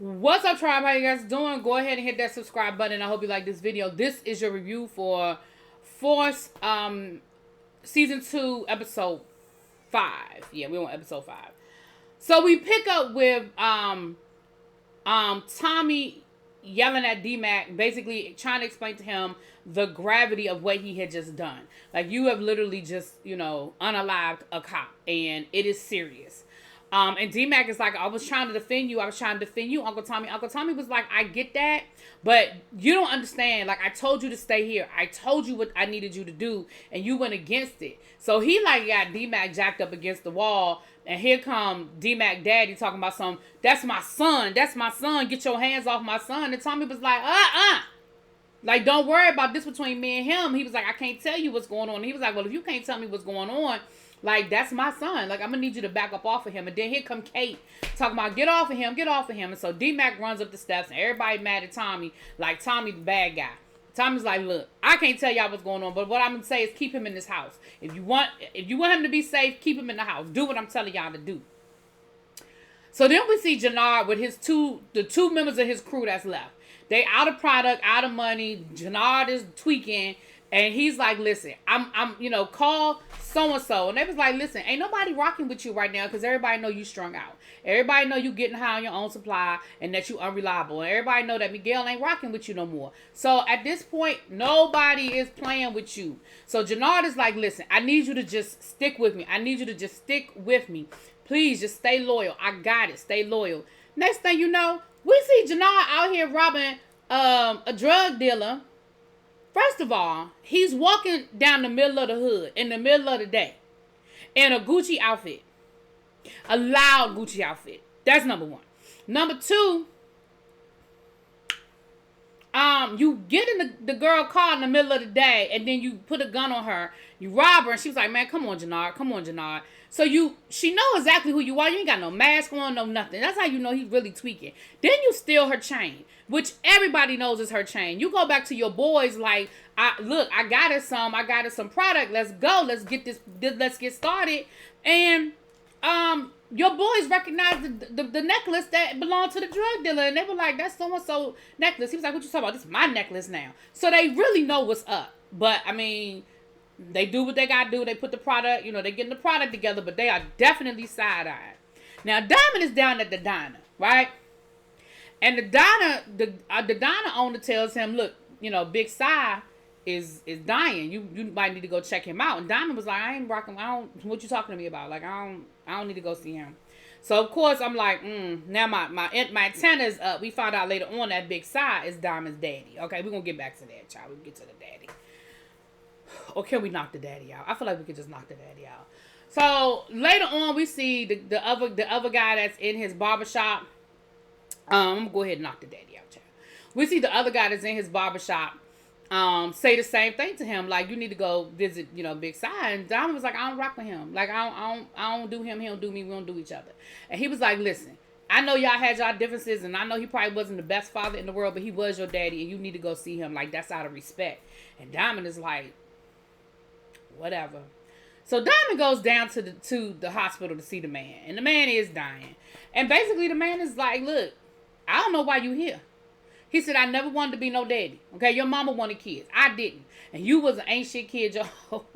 What's up, tribe? How you guys doing? Go ahead and hit that subscribe button. I hope you like this video. This is your review for Force season 2 episode 5. Yeah, we're on episode 5. So we pick up with Tommy yelling at D-Mac, basically trying to explain to him the gravity of what he had just done. Like, you have literally just, unalived a cop, and it is serious. And D-Mac is like, I was trying to defend you, Uncle Tommy. Uncle Tommy was like, I get that, but you don't understand. Like, I told you to stay here. I told you what I needed you to do, and you went against it. So he, like, got D-Mac jacked up against the wall, and here come D-Mac daddy talking about that's my son, get your hands off my son. And Tommy was like, like, don't worry about this between me and him. He was like, I can't tell you what's going on. He was like, well, if you can't tell me what's going on, like, that's my son. Like, I'm going to need you to back up off of him. And then here come Kate talking about, get off of him. And so D-Mac runs up the steps, and everybody mad at Tommy. Like, Tommy the bad guy. Tommy's like, look, I can't tell y'all what's going on, but what I'm going to say is keep him in this house. If you want him to be safe, keep him in the house. Do what I'm telling y'all to do. So then we see Jannard with the two members of his crew that's left. They out of product, out of money. Jannard is tweaking. And he's like, listen, I'm call so-and-so. And they was like, listen, ain't nobody rocking with you right now because everybody know you strung out. Everybody know you getting high on your own supply and that you unreliable. And everybody know that Miguel ain't rocking with you no more. So at this point, nobody is playing with you. So Jannard is like, listen, I need you to just stick with me. Please just stay loyal. I got it. Stay loyal. Next thing you know, we see Jannard out here robbing a drug dealer. First of all, he's walking down the middle of the hood in the middle of the day in a Gucci outfit. A loud Gucci outfit. That's number one. Number two, you get in the girl car in the middle of the day and then you put a gun on her. You rob her and she was like, man, come on, Jannard. So she know exactly who you are. You ain't got no mask on, no nothing. That's how you know he's really tweaking. Then you steal her chain, which everybody knows is her chain. You go back to your boys like, I got her some product. Let's go. Let's get started. And your boys recognized the necklace that belonged to the drug dealer, and they were like, that's so-and-so necklace. He was like, what you talking about? This is my necklace now. So they really know what's up. But I mean, they do what they gotta do. They put the product, they getting the product together, but they are definitely side-eyed. Now, Diamond is down at the diner, right? And the diner owner tells him, look, Big Si is dying. You might need to go check him out. And Diamond was like, I ain't rocking. What you talking to me about? Like, I don't need to go see him. So of course I'm like, now my antenna is up. We found out later on that Big Si is Diamond's daddy. Okay, we're gonna get back to that, child. We can get to the daddy. Or can we knock the daddy out? I feel like we could just knock the daddy out. So later on, we see the other guy that's in his barbershop. I'm gonna go ahead and knock the daddy out, child. We see the other guy that's in his barbershop say the same thing to him, like, you need to go visit, Big Si. And Diamond was like, I don't rock with him. Like, I don't do him. He don't do me. We don't do each other. And he was like, listen, I know y'all had y'all differences, and I know he probably wasn't the best father in the world, but he was your daddy, and you need to go see him. Like, that's out of respect. And Diamond is like, whatever. So Diamond goes down to the hospital to see the man, and the man is dying. And basically the man is like, look, I don't know why you here. He said, I never wanted to be no daddy. Okay, your mama wanted kids. I didn't. And you was an ain't shit kid your whole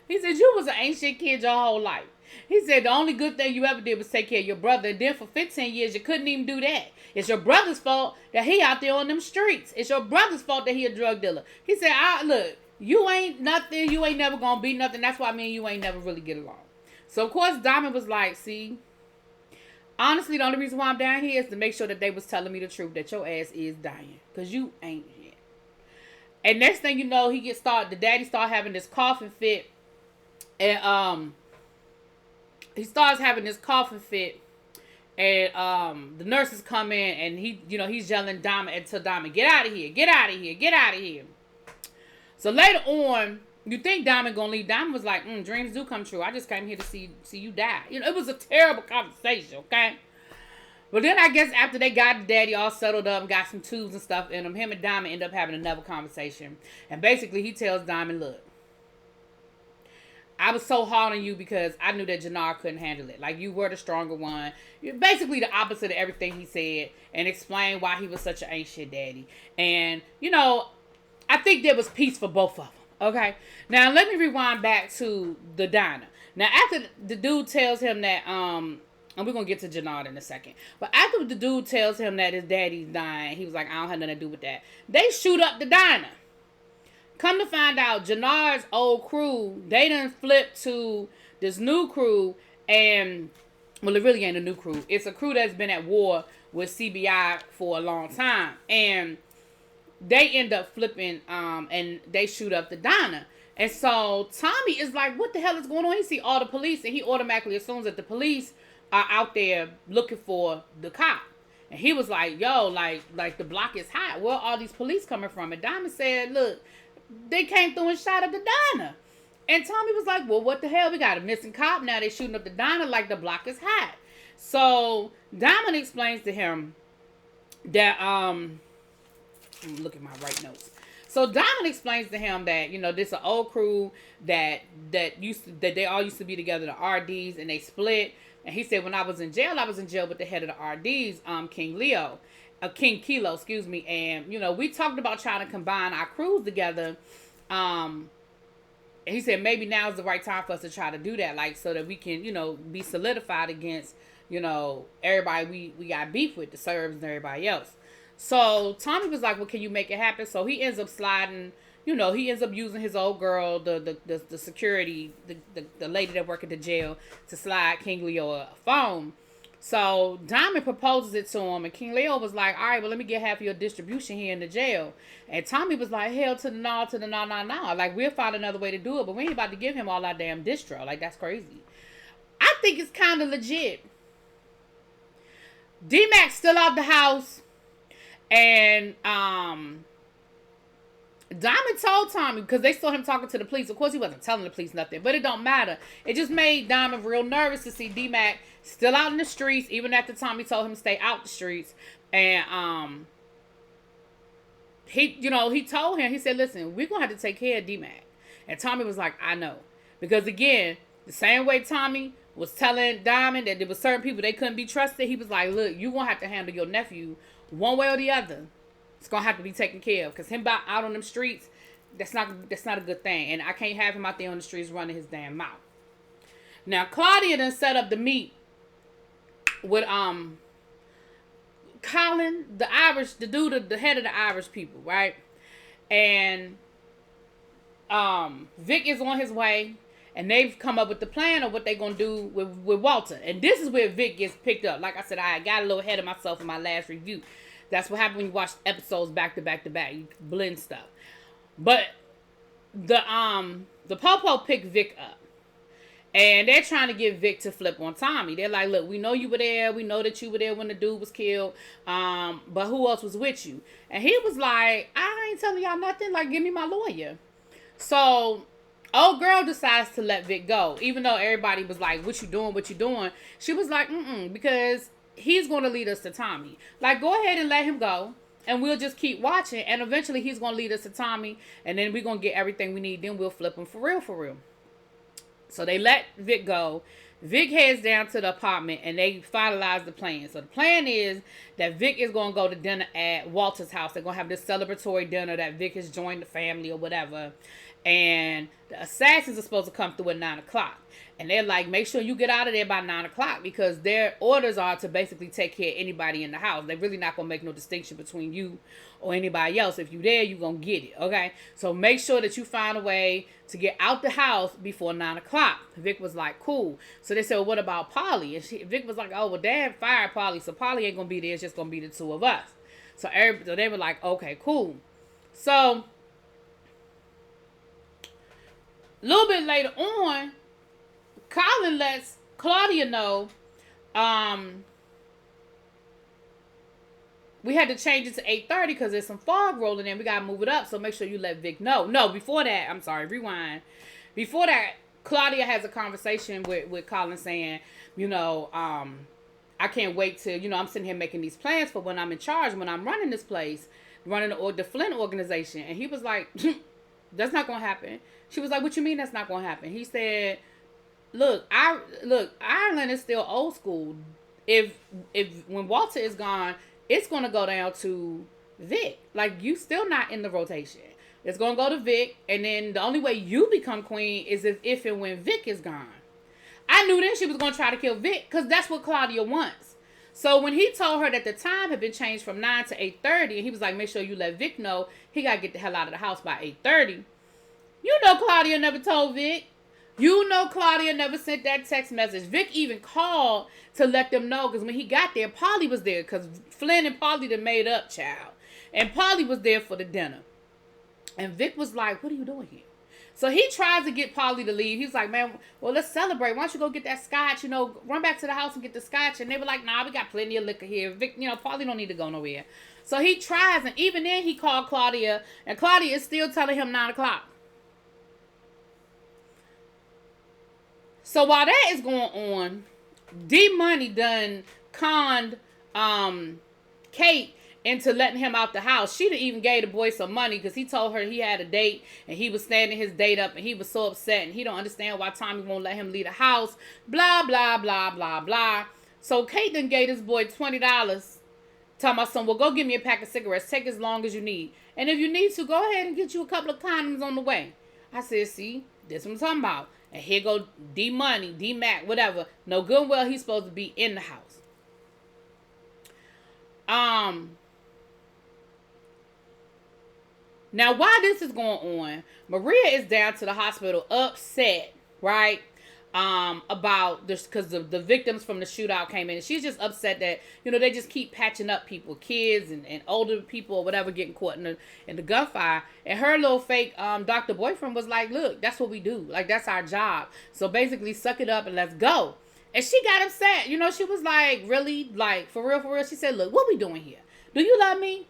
He said, you was an ain't shit kid your whole life. He said, the only good thing you ever did was take care of your brother. And then for 15 years, you couldn't even do that. It's your brother's fault that he out there on them streets. It's your brother's fault that he a drug dealer. He said, look, you ain't nothing. You ain't never gonna be nothing. That's why me and you ain't never really get along. So, of course, Diamond was like, see, honestly, the only reason why I'm down here is to make sure that they was telling me the truth, that your ass is dying. Because you ain't yet. And next thing you know, the daddy start having this coughing fit. And he starts having this coughing fit. And the nurses come in and he's yelling Diamond until Diamond, get out of here, get out of here, get out of here. So later on, you think Diamond gonna leave. Diamond was like, dreams do come true. I just came here to see you die. It was a terrible conversation, okay? But then I guess after they got the daddy all settled up and got some tubes and stuff in him and Diamond end up having another conversation. And basically he tells Diamond, look, I was so hard on you because I knew that Jannar couldn't handle it. Like, you were the stronger one. You're basically the opposite of everything he said, and explained why he was such an ain't shit daddy. And, you know, I think there was peace for both of them. Okay? Now, let me rewind back to the diner. Now, after the dude tells him that, and we're going to get to Jannar in a second. But after the dude tells him that his daddy's dying, he was like, I don't have nothing to do with that. They shoot up the diner. Come to find out, Jannar's old crew, they done flipped to this new crew, and, well, it really ain't a new crew. It's a crew that's been at war with CBI for a long time. And they end up flipping, and they shoot up the diner. And so Tommy is like, what the hell is going on? He see all the police, and he automatically assumes that the police are out there looking for the cop. And he was like, yo, like the block is hot. Where are all these police coming from? And Diamond said, look, they came through and shot up the diner. And Tommy was like, well, what the hell? We got a missing cop. Now they shooting up the diner like the block is hot. So Diamond explains to him that, look at my right notes. So Diamond explains to him that, you know, this is an old crew that they all used to be together, the RDs, and they split. And he said, when I was in jail with the head of the RDs, King Kilo, excuse me. And, you know, we talked about trying to combine our crews together. And he said, maybe now is the right time for us to try to do that. Like, so that we can, you know, be solidified against, you know, everybody we got beef with, the Serbs and everybody else. So Tommy was like, well, can you make it happen? So he ends up sliding, you know, he ends up using his old girl, the security, the lady that worked at the jail, to slide King Leo a phone. So Diamond proposes it to him, and King Leo was like, all right, well, let me get half of your distribution here in the jail. And Tommy was like, hell to the no, no. Like, we'll find another way to do it, but we ain't about to give him all our damn distro. Like, that's crazy. I think it's kind of legit. D-Mac's still out the house, and Diamond told Tommy, because they saw him talking to the police. Of course, he wasn't telling the police nothing, but it don't matter. It just made Diamond real nervous to see D-Mac still out in the streets, even after Tommy told him to stay out the streets. And he told him, he said, listen, we're going to have to take care of D-Mac. And Tommy was like, I know. Because again, the same way Tommy was telling Diamond that there were certain people they couldn't be trusted, he was like, look, you're going to have to handle your nephew one way or the other. It's going to have to be taken care of. Because him out on them streets, that's not a good thing. And I can't have him out there on the streets running his damn mouth. Now, Claudia done set up the meet with Colin, the Irish, the dude, the head of the Irish people, right? And Vic is on his way, and they've come up with the plan of what they're going to do with Walter. And this is where Vic gets picked up. Like I said, I got a little ahead of myself in my last review. That's what happened when you watch episodes back to back to back. You blend stuff. But the Popo picked Vic up. And they're trying to get Vic to flip on Tommy. They're like, look, we know you were there. We know that you were there when the dude was killed. But who else was with you? And he was like, I ain't telling y'all nothing. Like, give me my lawyer. So, old girl decides to let Vic go. Even though everybody was like, what you doing? She was like, because he's going to lead us to Tommy. Like, go ahead and let him go. And we'll just keep watching. And eventually he's going to lead us to Tommy. And then we're going to get everything we need. Then we'll flip him for real. So they let Vic go. Vic heads down to the apartment and they finalize the plan. So the plan is that Vic is going to go to dinner at Walter's house. They're going to have this celebratory dinner that Vic has joined the family or whatever. And the assassins are supposed to come through at 9 o'clock. And they're like, make sure you get out of there by 9 o'clock because their orders are to basically take care of anybody in the house. They're really not going to make no distinction between you or anybody else. If you're there, you're going to get it, okay? So make sure that you find a way to get out the house before 9 o'clock. Vic was like, cool. So they said, well, what about Polly? And Vic was like, oh, well, Dad fired Polly, so Polly ain't going to be there. It's just going to be the two of us. So they were like, okay, cool. So a little bit later on, Colin lets Claudia know we had to change it to 8:30 because there's some fog rolling in. We got to move it up, so make sure you let Vic know. No, before that, I'm sorry, rewind. Before that, Claudia has a conversation with Colin saying, I can't wait to, I'm sitting here making these plans for when I'm in charge, when I'm running this place, running the Flint organization. And he was like, That's not gonna happen. She was like, what you mean that's not gonna happen? He said, look, Ireland is still old school. If when Walter is gone, it's gonna go down to Vic. Like, you still not in the rotation. It's gonna go to Vic, and then the only way you become queen is if and when Vic is gone. I knew then she was gonna try to kill Vic, because that's what Claudia wants. So when he told her that the time had been changed from 9 to 8:30, and he was like, make sure you let Vic know he gotta get the hell out of the house by 8:30. You know Claudia never told Vic. You know Claudia never sent that text message. Vic even called to let them know, because when he got there, Polly was there, because Flynn and Polly done made up, child. And Polly was there for the dinner. And Vic was like, what are you doing here? So he tries to get Polly to leave. He's like, man, well, let's celebrate. Why don't you go get that scotch? You know, run back to the house and get the scotch. And they were like, nah, we got plenty of liquor here. Vic, you know, Polly don't need to go nowhere. So he tries, and even then he called Claudia, and Claudia is still telling him 9 o'clock. So while that is going on, D-Money done conned Kate into letting him out the house. She done even gave the boy some money, because he told her he had a date and he was standing his date up, and he was so upset and he don't understand why Tommy won't let him leave the house. Blah, blah, blah, blah, blah. So Kate done gave this boy $20. Tell my son, well, go get me a pack of cigarettes. Take as long as you need. And if you need to, go ahead and get you a couple of condoms on the way. I said, see, this what I'm talking about. And here go D-Money, D-Mac, whatever. No good and well, he's supposed to be in the house. Now, while this is going on, Maria is down to the hospital upset, right? About this, because the victims from the shootout came in. And she's just upset that, you know, they just keep patching up people, kids and older people or whatever, getting caught in the gunfire. And her little fake doctor boyfriend was like, look, that's what we do. Like, that's our job. So basically, suck it up and let's go. And she got upset. You know, she was like, really? Like, for real, for real? She said, look, what we doing here? Do you love me?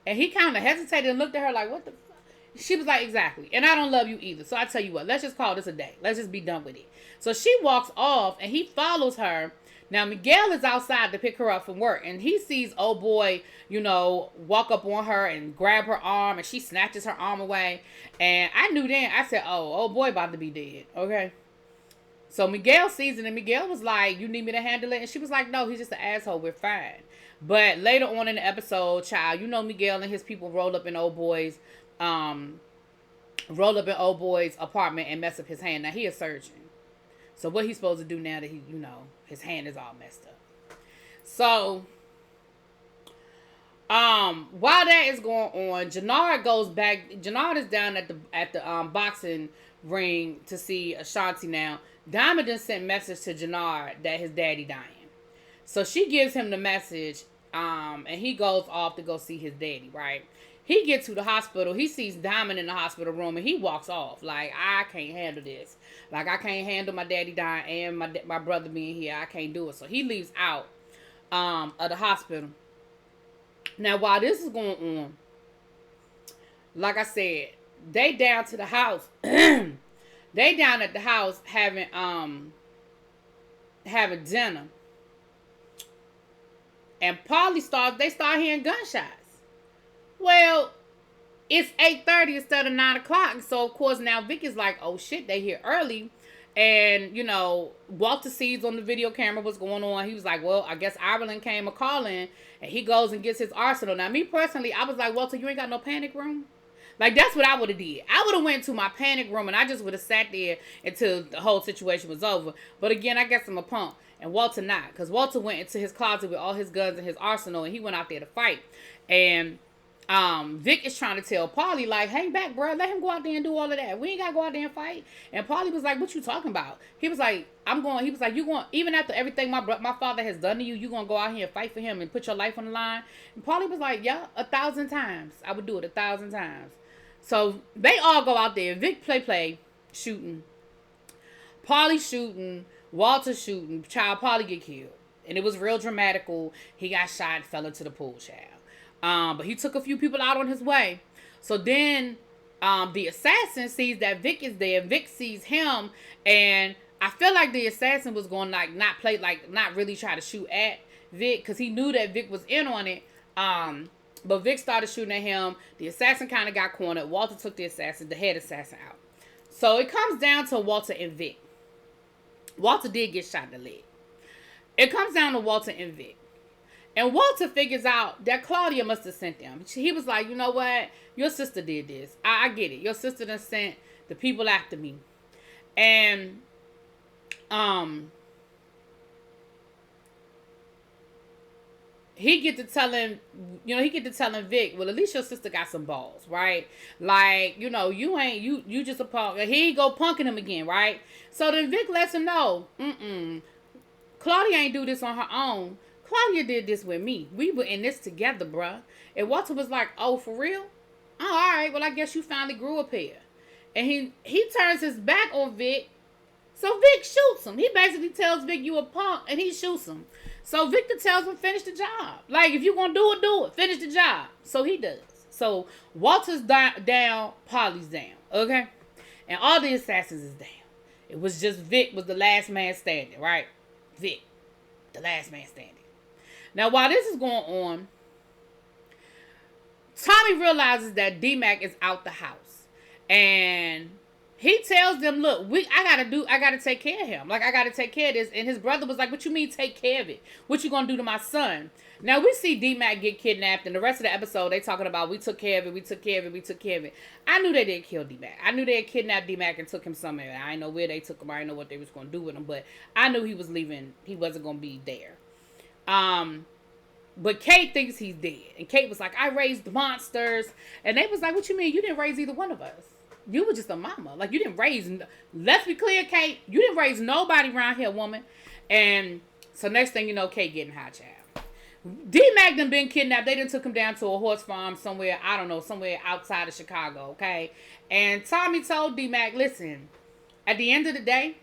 And he kind of hesitated and looked at her like, what the fuck? She was like, exactly. And I don't love you either. So I tell you what, let's just call this a day. Let's just be done with it. So she walks off and he follows her. Now, Miguel is outside to pick her up from work. And he sees old boy, you know, walk up on her and grab her arm. And she snatches her arm away. And I knew then, I said, oh, old boy about to be dead. Okay. So Miguel sees it, and Miguel was like, you need me to handle it? And she was like, no, he's just an asshole. We're fine. But later on in the episode, child, you know Miguel and his people roll up in old boy's apartment and mess up his hand. Now, he a surgeon. So what he's supposed to do now that he, you know, his hand is all messed up. So while that is going on, Jannard goes back. Jannard is down at the boxing ring to see Ashanti now. Diamond done sent message to Jannard that his daddy dying. So she gives him the message, and he goes off to go see his daddy, right? He gets to the hospital. He sees Diamond in the hospital room, and he walks off. Like, I can't handle this. Like, I can't handle my daddy dying and my brother being here. I can't do it. So he leaves out of the hospital. Now, while this is going on, like I said, they down to the house. They down at the house having dinner. And Polly they start hearing gunshots. Well, it's 8:30 instead of 9 o'clock. So, of course, now Vic is like, oh, shit, they here early. And, you know, Walter sees on the video camera what's going on. He was like, well, I guess Ireland came a-calling. And he goes and gets his arsenal. Now, me personally, I was like, Walter, you ain't got no panic room? Like, that's what I would have did. I would have went to my panic room and I just would have sat there until the whole situation was over. But again, I guess I'm a punk. And Walter not. Because Walter went into his closet with all his guns and his arsenal. And he went out there to fight. And Vic is trying to tell Polly, like, hang back, bro. Let him go out there and do all of that. We ain't got to go out there and fight. And Polly was like, what you talking about? He was like, you going, even after everything my father has done to you, you going to go out here and fight for him and put your life on the line? And Polly was like, yeah, 1,000 times. I would do it 1,000 times. So they all go out there. Vic play, shooting. Polly shooting. Walter shooting. Child, Polly get killed. And it was real dramatical. He got shot and fell into the pool, child. But he took a few people out on his way. So then the assassin sees that Vic is there. Vic sees him. And I feel like the assassin was going to not really try to shoot at Vic. Because he knew that Vic was in on it. But Vic started shooting at him. The assassin kind of got cornered. Walter took the head assassin out. So it comes down to Walter and Vic. Walter did get shot in the leg. It comes down to Walter and Vic. And Walter figures out that Claudia must have sent them. He was like, you know what? Your sister did this. I get it. Your sister done sent the people after me. And he get to telling Vic, well, at least your sister got some balls, right? Like, you just a punk. Here he go punking him again, right? So then Vic lets him know, Claudia ain't do this on her own. Claudia did this with me. We were in this together, bruh. And Walter was like, oh, for real? Oh, all right. Well, I guess you finally grew up here. And he turns his back on Vic. So Vic shoots him. He basically tells Vic, you a punk, and he shoots him. So Victor tells him, finish the job. Like, if you're going to do it, do it. Finish the job. So he does. So Walter's down, Polly's down. Okay? And all the assassins is down. It was just Vic was the last man standing, right? Vic, the last man standing. Now, while this is going on, Tommy realizes that D-Mac is out the house. And he tells them, look, I gotta take care of him. Like, I gotta take care of this. And his brother was like, what you mean take care of it? What you gonna do to my son? Now, we see D-Mac get kidnapped. And the rest of the episode, they talking about, we took care of it. I knew they didn't kill D-Mac. I knew they had kidnapped D-Mac and took him somewhere. I didn't know where they took him. I didn't know what they was gonna do with him. But I knew he was leaving. He wasn't gonna be there. But Kate thinks he's dead. And Kate was like, I raised monsters. And they was like, what you mean? You didn't raise either one of us. You were just a mama. Like, you didn't raise... Let's be clear, Kate. You didn't raise nobody around here, woman. And so next thing you know, Kate getting high, child. D-Mac done been kidnapped. They done took him down to a horse farm somewhere, I don't know, somewhere outside of Chicago, okay? And Tommy told D-Mac, listen, at the end of the day,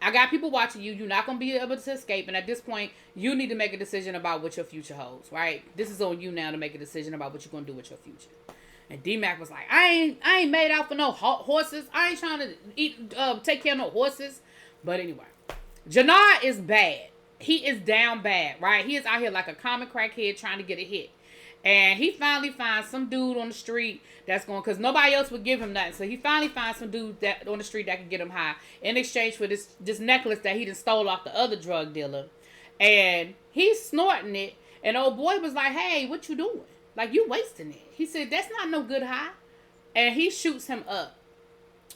I got people watching you. You're not going to be able to escape. And at this point, you need to make a decision about what your future holds, right? This is on you now to make a decision about what you're going to do with your future. And D-Mac was like, I ain't made out for no horses. I ain't trying to take care of no horses. But anyway, Jannar is bad. He is down bad, right? He is out here like a common crackhead trying to get a hit. And he finally finds some dude on the street that's going, because nobody else would give him nothing. So he finally finds some dude that on the street that can get him high in exchange for this necklace that he done stole off the other drug dealer. And he's snorting it. And old boy was like, hey, what you doing? Like, you wasting it. He said, that's not no good high. And he shoots him up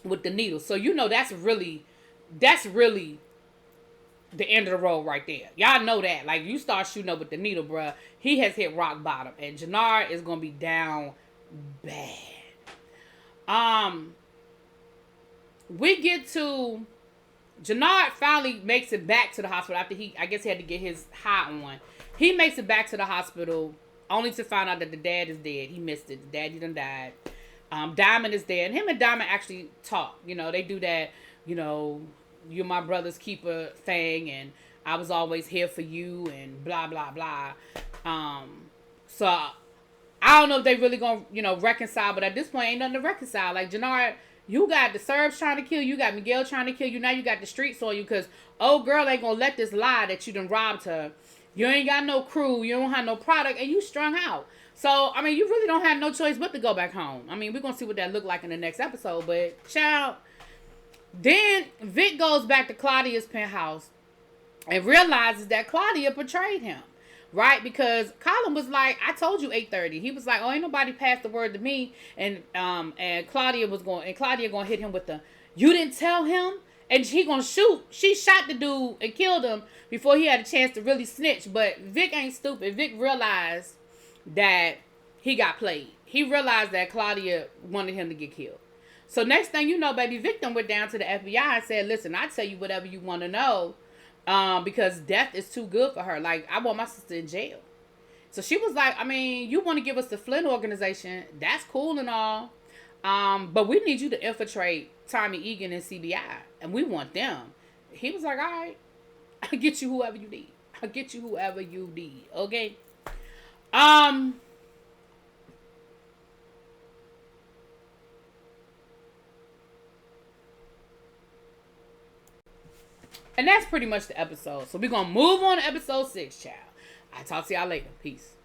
with the needle. So, that's really the end of the road right there. Y'all know that. Like, you start shooting up with the needle, bruh. He has hit rock bottom. And Jannar is going to be down bad. We get to... Jannar finally makes it back to the hospital after I guess he had to get his high on. He makes it back to the hospital only to find out that the dad is dead. He missed it. The daddy done died. Diamond is dead. And him and Diamond actually talk. They do that, you're my brother's keeper thing, and I was always here for you, and blah, blah, blah. So I don't know if they really gonna, reconcile, but at this point, ain't nothing to reconcile. Like, Jannar, you got the Serbs trying to kill you, you got Miguel trying to kill you, now you got the streets on you, because old girl ain't gonna let this lie that you done robbed her. You ain't got no crew, you don't have no product, and you strung out. So, I mean, you really don't have no choice but to go back home. I mean, we're gonna see what that look like in the next episode, but, child... Then Vic goes back to Claudia's penthouse and realizes that Claudia betrayed him, right? Because Colin was like, I told you 8:30. He was like, oh, ain't nobody passed the word to me. And Claudia gonna hit him with the, you didn't tell him? And he gonna shoot. She shot the dude and killed him before he had a chance to really snitch. But Vic ain't stupid. Vic realized that he got played. He realized that Claudia wanted him to get killed. So next thing you know, baby, Victim went down to the FBI and said, listen, I tell you whatever you want to know, because death is too good for her. Like, I want my sister in jail. So she was like, I mean, you want to give us the Flynn organization. That's cool and all. But we need you to infiltrate Tommy Egan and CBI. And we want them. He was like, all right, I'll get you whoever you need. I'll get you whoever you need. Okay? And that's pretty much the episode. So we're going to move on to episode 6, child. I'll talk to y'all later. Peace.